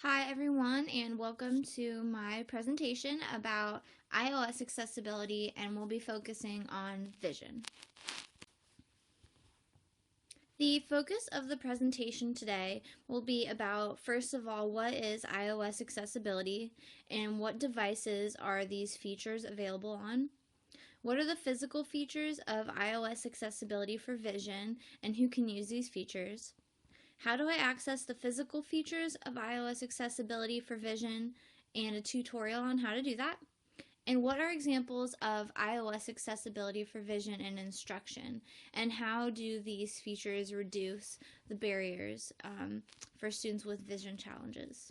Hi everyone, and welcome to my presentation about iOS accessibility, and we'll be focusing on vision. The focus of the presentation today will be about, first of all, what is iOS accessibility and what devices are these features available on? What are the physical features of iOS accessibility for vision and who can use these features? How do I access the physical features of iOS accessibility for vision and a tutorial on how to do that? And what are examples of iOS accessibility for vision and instruction? And how do these features reduce the barriers for students with vision challenges?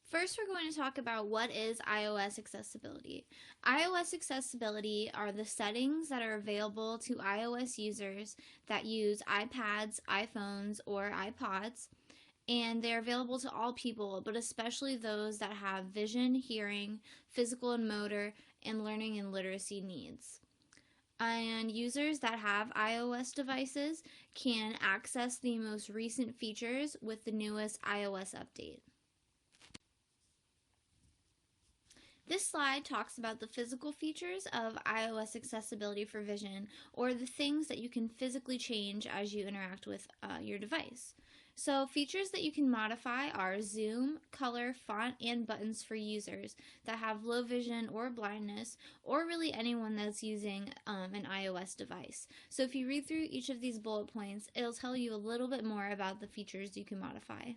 First, we're going to talk about what is iOS accessibility. iOS accessibility are the settings that are available to iOS users that use iPads, iPhones, or iPods, and they're available to all people, but especially those that have vision, hearing, physical and motor, and learning and literacy needs. And users that have iOS devices can access the most recent features with the newest iOS update. This slide talks about the physical features of iOS accessibility for vision, or the things that you can physically change as you interact with your device. So features that you can modify are zoom, color, font, and buttons for users that have low vision or blindness, or really anyone that's using an iOS device. So if you read through each of these bullet points, it'll tell you a little bit more about the features you can modify.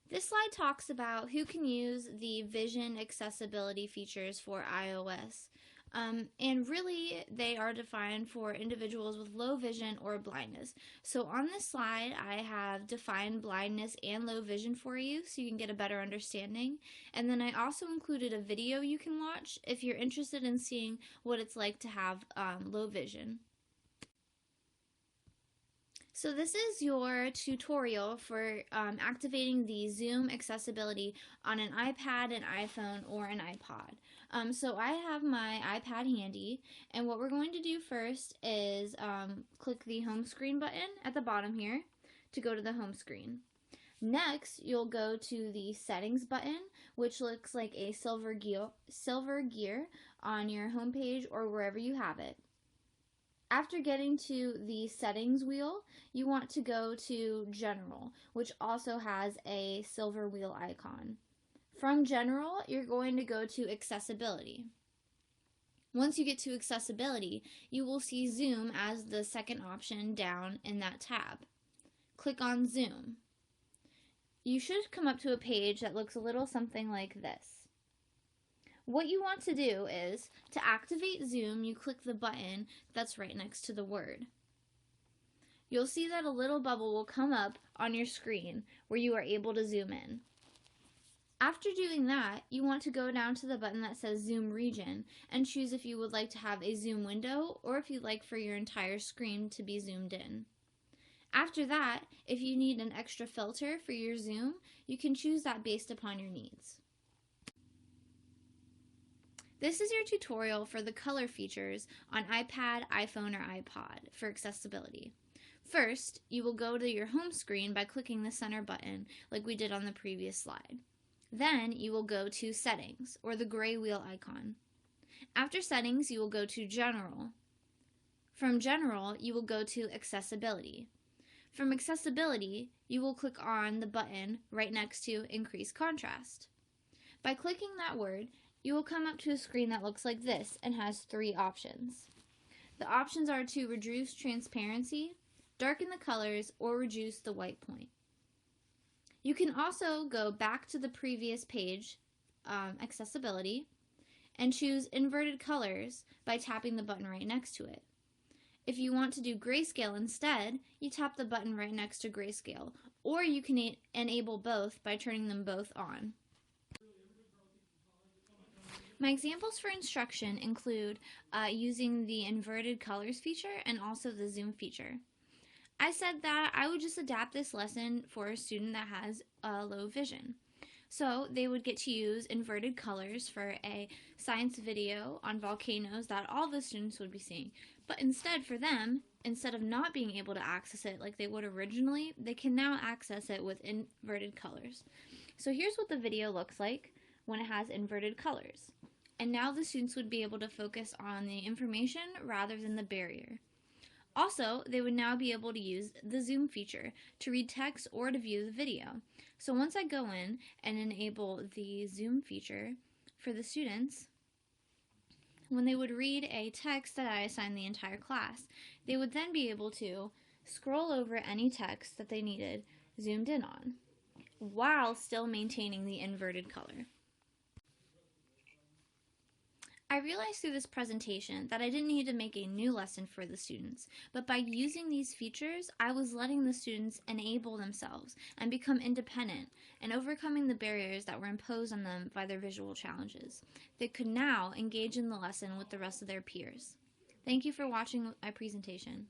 This slide talks about who can use the vision accessibility features for iOS. And really, they are defined for individuals with low vision or blindness. So on this slide, I have defined blindness and low vision for you so you can get a better understanding. And then I also included a video you can watch if you're interested in seeing what it's like to have low vision. So this is your tutorial for activating the Zoom accessibility on an iPad, an iPhone, or an iPod. So I have my iPad handy, and what we're going to do first is click the home screen button at the bottom here to go to the home screen. Next, you'll go to the settings button, which looks like a silver gear on your home page or wherever you have it. After getting to the settings wheel, you want to go to General, which also has a silver wheel icon. From General, you're going to go to Accessibility. Once you get to Accessibility, you will see Zoom as the second option down in that tab. Click on Zoom. You should come up to a page that looks a little something like this. What you want to do is, to activate Zoom, you click the button that's right next to the word. You'll see that a little bubble will come up on your screen where you are able to zoom in. After doing that, you want to go down to the button that says Zoom Region and choose if you would like to have a zoom window or if you'd like for your entire screen to be zoomed in. After that, if you need an extra filter for your zoom, you can choose that based upon your needs. This is your tutorial for the color features on iPad, iPhone, or iPod for accessibility. First, you will go to your home screen by clicking the center button like we did on the previous slide. Then you will go to Settings, or the gray wheel icon. After Settings, you will go to General. From General, you will go to Accessibility. From Accessibility, you will click on the button right next to Increase Contrast. By clicking that word, you will come up to a screen that looks like this and has three options. The options are to reduce transparency, darken the colors, or reduce the white point. You can also go back to the previous page, Accessibility, and choose Inverted Colors by tapping the button right next to it. If you want to do grayscale instead, you tap the button right next to grayscale, or you can enable both by turning them both on. My examples for instruction include using the inverted colors feature and also the zoom feature. I said that I would just adapt this lesson for a student that has low vision. So they would get to use inverted colors for a science video on volcanoes that all the students would be seeing. But instead for them, instead of not being able to access it like they would originally, they can now access it with inverted colors. So here's what the video looks like when it has inverted colors. And now the students would be able to focus on the information rather than the barrier. Also, they would now be able to use the zoom feature to read text or to view the video. So once I go in and enable the zoom feature for the students, when they would read a text that I assigned the entire class, they would then be able to scroll over any text that they needed zoomed in on, while still maintaining the inverted color. I realized through this presentation that I didn't need to make a new lesson for the students, but by using these features, I was letting the students enable themselves and become independent and overcoming the barriers that were imposed on them by their visual challenges. They could now engage in the lesson with the rest of their peers. Thank you for watching my presentation.